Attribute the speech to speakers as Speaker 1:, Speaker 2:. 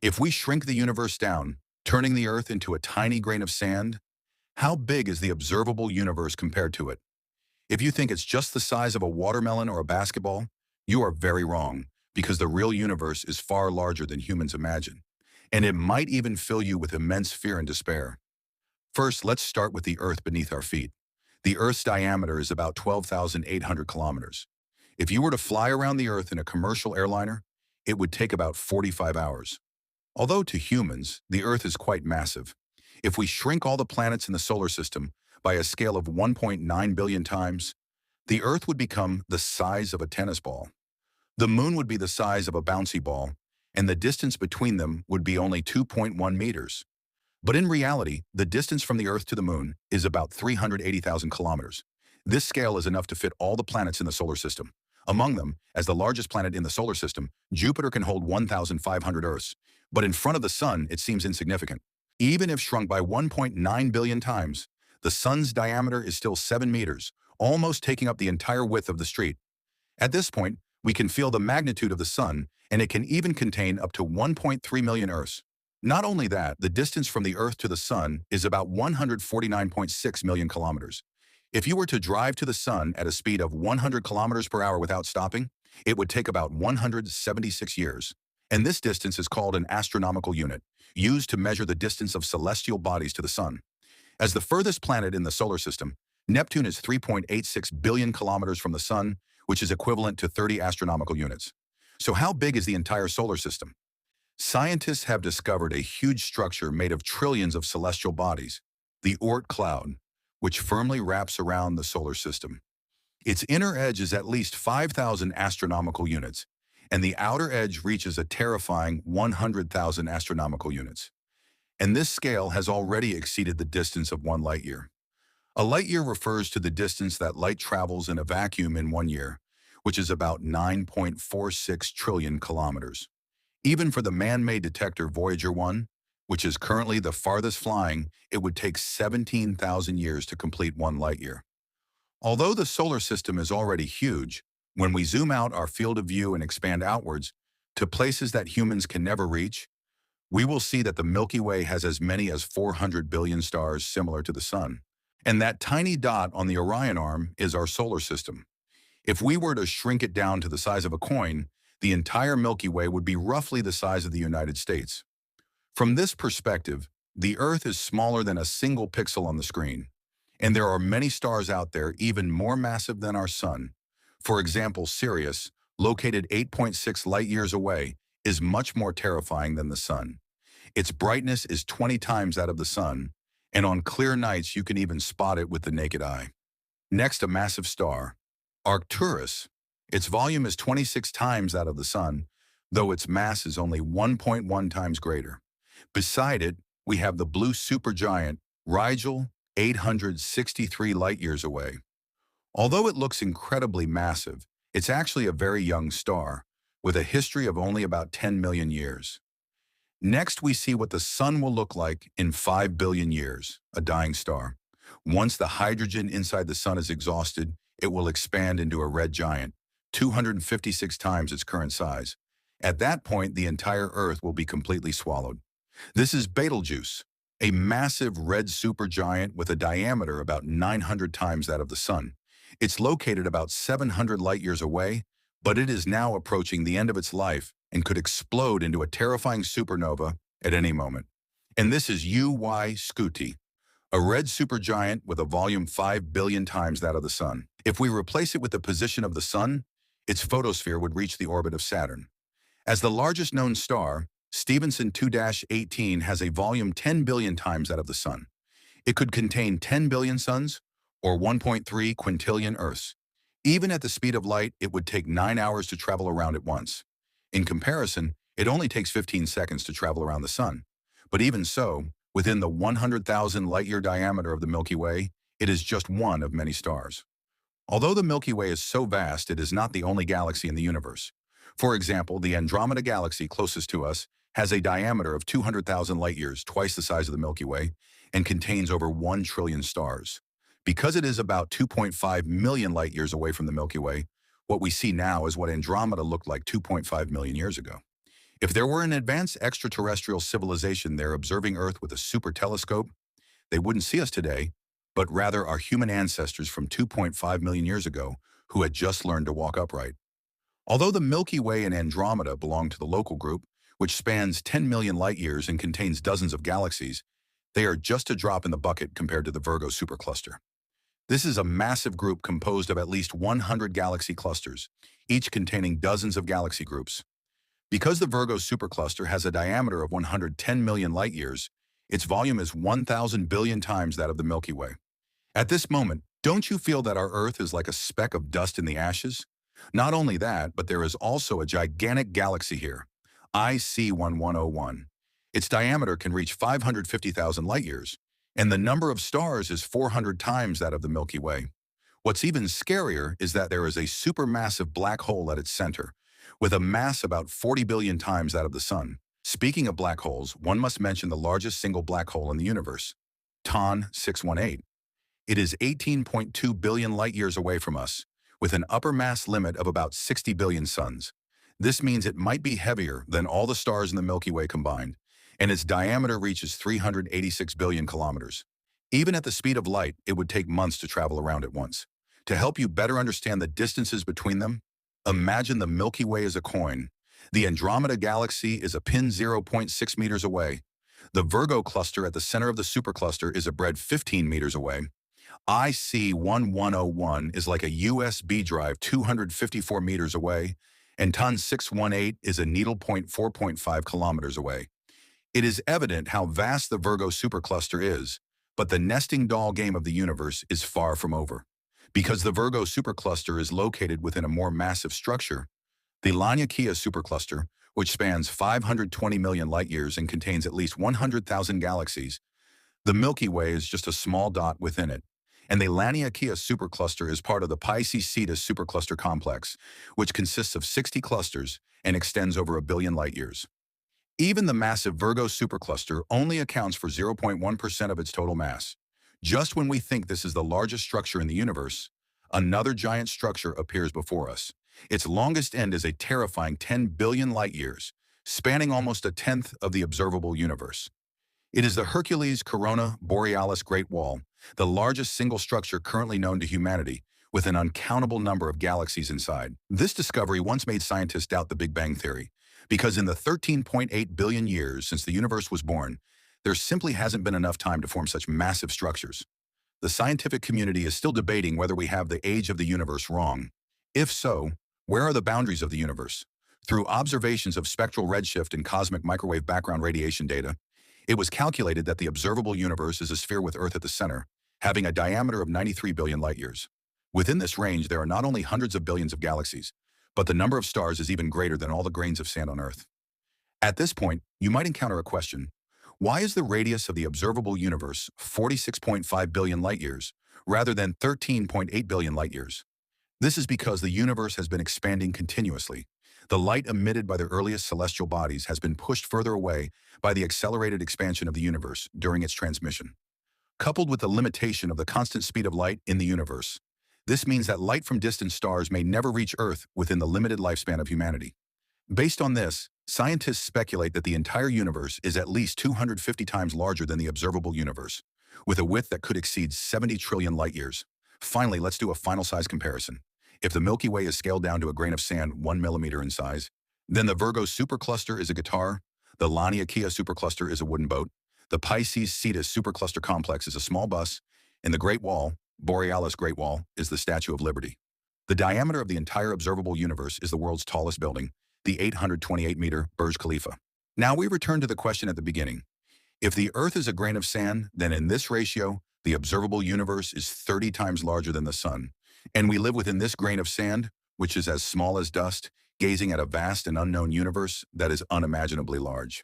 Speaker 1: If we shrink the universe down, turning the Earth into a tiny grain of sand, how big is the observable universe compared to it? If you think it's just the size of a watermelon or a basketball, you are very wrong, because the real universe is far larger than humans imagine. And it might even fill you with immense fear and despair. First, let's start with the Earth beneath our feet. The Earth's diameter is about 12,800 kilometers. If you were to fly around the Earth in a commercial airliner, it would take about 45 hours. Although to humans, the Earth is quite massive. If we shrink all the planets in the solar system by a scale of 1.9 billion times, the Earth would become the size of a tennis ball. The Moon would be the size of a bouncy ball, and the distance between them would be only 2.1 meters. But in reality, the distance from the Earth to the Moon is about 380,000 kilometers. This scale is enough to fit all the planets in the solar system. Among them, as the largest planet in the solar system, Jupiter can hold 1,500 Earths, but in front of the Sun, it seems insignificant. Even if shrunk by 1.9 billion times, the Sun's diameter is still 7 meters, almost taking up the entire width of the street. At this point, we can feel the magnitude of the Sun, and it can even contain up to 1.3 million Earths. Not only that, the distance from the Earth to the Sun is about 149.6 million kilometers. If you were to drive to the Sun at a speed of 100 kilometers per hour without stopping, it would take about 176 years. And this distance is called an astronomical unit, used to measure the distance of celestial bodies to the Sun. As the furthest planet in the solar system, Neptune is 3.86 billion kilometers from the Sun, which is equivalent to 30 astronomical units. So how big is the entire solar system? Scientists have discovered a huge structure made of trillions of celestial bodies, the Oort cloud, which firmly wraps around the solar system. Its inner edge is at least 5,000 astronomical units, and the outer edge reaches a terrifying 100,000 astronomical units. And this scale has already exceeded the distance of 1 light year. A light year refers to the distance that light travels in a vacuum in 1 year, which is about 9.46 trillion kilometers. Even for the man-made detector Voyager 1, which is currently the farthest flying, it would take 17,000 years to complete 1 light year. Although the solar system is already huge, when we zoom out our field of view and expand outwards to places that humans can never reach, we will see that the Milky Way has as many as 400 billion stars similar to the Sun. And that tiny dot on the Orion arm is our solar system. If we were to shrink it down to the size of a coin, the entire Milky Way would be roughly the size of the United States. From this perspective, the Earth is smaller than a single pixel on the screen. And there are many stars out there even more massive than our Sun. For example, Sirius, located 8.6 light-years away, is much more terrifying than the Sun. Its brightness is 20 times that of the Sun, and on clear nights you can even spot it with the naked eye. Next, a massive star, Arcturus. Its volume is 26 times that of the Sun, though its mass is only 1.1 times greater. Beside it, we have the blue supergiant Rigel, 863 light-years away. Although it looks incredibly massive, it's actually a very young star, with a history of only about 10 million years. Next, we see what the Sun will look like in 5 billion years, a dying star. Once the hydrogen inside the Sun is exhausted, it will expand into a red giant, 256 times its current size. At that point, the entire Earth will be completely swallowed. This is Betelgeuse, a massive red supergiant with a diameter about 900 times that of the Sun. It's located about 700 light-years away, but it is now approaching the end of its life and could explode into a terrifying supernova at any moment. And this is UY Scuti, a red supergiant with a volume 5 billion times that of the Sun. If we replace it with the position of the Sun, its photosphere would reach the orbit of Saturn. As the largest known star, Stephenson 2-18 has a volume 10 billion times that of the Sun. It could contain 10 billion suns, or 1.3 quintillion Earths. Even at the speed of light, it would take 9 hours to travel around it once. In comparison, it only takes 15 seconds to travel around the Sun. But even so, within the 100,000 light-year diameter of the Milky Way, it is just one of many stars. Although the Milky Way is so vast, it is not the only galaxy in the universe. For example, the Andromeda galaxy closest to us has a diameter of 200,000 light-years, twice the size of the Milky Way, and contains over 1 trillion stars. Because it is about 2.5 million light-years away from the Milky Way, what we see now is what Andromeda looked like 2.5 million years ago. If there were an advanced extraterrestrial civilization there observing Earth with a super telescope, they wouldn't see us today, but rather our human ancestors from 2.5 million years ago who had just learned to walk upright. Although the Milky Way and Andromeda belong to the local group, which spans 10 million light-years and contains dozens of galaxies, they are just a drop in the bucket compared to the Virgo supercluster. This is a massive group composed of at least 100 galaxy clusters, each containing dozens of galaxy groups. Because the Virgo supercluster has a diameter of 110 million light-years, its volume is 1,000 billion times that of the Milky Way. At this moment, don't you feel that our Earth is like a speck of dust in the ashes? Not only that, but there is also a gigantic galaxy here, IC1101. Its diameter can reach 550,000 light-years, and the number of stars is 400 times that of the Milky Way. What's even scarier is that there is a supermassive black hole at its center, with a mass about 40 billion times that of the Sun. Speaking of black holes, one must mention the largest single black hole in the universe, TON 618. It is 18.2 billion light-years away from us, with an upper mass limit of about 60 billion suns. This means it might be heavier than all the stars in the Milky Way combined, and its diameter reaches 386 billion kilometers. Even at the speed of light, it would take months to travel around it once. To help you better understand the distances between them, imagine the Milky Way as a coin. The Andromeda galaxy is a pin 0.6 meters away. The Virgo cluster at the center of the supercluster is a bread 15 meters away. IC1101 is like a USB drive 254 meters away, and TON 618 is a needlepoint 4.5 kilometers away. It is evident how vast the Virgo supercluster is, but the nesting doll game of the universe is far from over. Because the Virgo supercluster is located within a more massive structure, the Laniakea Supercluster, which spans 520 million light-years and contains at least 100,000 galaxies, the Milky Way is just a small dot within it, and the Laniakea Supercluster is part of the Pisces-Cetus supercluster complex, which consists of 60 clusters and extends over a billion light-years. Even the massive Virgo supercluster only accounts for 0.1% of its total mass. Just when we think this is the largest structure in the universe, another giant structure appears before us. Its longest end is a terrifying 10 billion light-years, spanning almost a tenth of the observable universe. It is the Hercules Corona Borealis Great Wall, the largest single structure currently known to humanity, with an uncountable number of galaxies inside. This discovery once made scientists doubt the Big Bang Theory, because in the 13.8 billion years since the universe was born, there simply hasn't been enough time to form such massive structures. The scientific community is still debating whether we have the age of the universe wrong. If so, where are the boundaries of the universe? Through observations of spectral redshift and cosmic microwave background radiation data, it was calculated that the observable universe is a sphere with Earth at the center, having a diameter of 93 billion light-years. Within this range, there are not only hundreds of billions of galaxies, but the number of stars is even greater than all the grains of sand on Earth. At this point, you might encounter a question. Why is the radius of the observable universe 46.5 billion light-years, rather than 13.8 billion light-years? This is because the universe has been expanding continuously. The light emitted by the earliest celestial bodies has been pushed further away by the accelerated expansion of the universe during its transmission. Coupled with the limitation of the constant speed of light in the universe, this means that light from distant stars may never reach Earth within the limited lifespan of humanity. Based on this, scientists speculate that the entire universe is at least 250 times larger than the observable universe, with a width that could exceed 70 trillion light-years. Finally, let's do a final size comparison. If the Milky Way is scaled down to a grain of sand 1 millimeter in size, then the Virgo supercluster is a guitar, the Laniakea supercluster is a wooden boat, the Pisces-Cetus supercluster complex is a small bus, and the Great Wall, Borealis Great Wall, is the Statue of Liberty. The diameter of the entire observable universe is the world's tallest building, the 828-meter Burj Khalifa. Now we return to the question at the beginning. If the Earth is a grain of sand, then in this ratio, the observable universe is 30 times larger than the Sun. And we live within this grain of sand, which is as small as dust, gazing at a vast and unknown universe that is unimaginably large.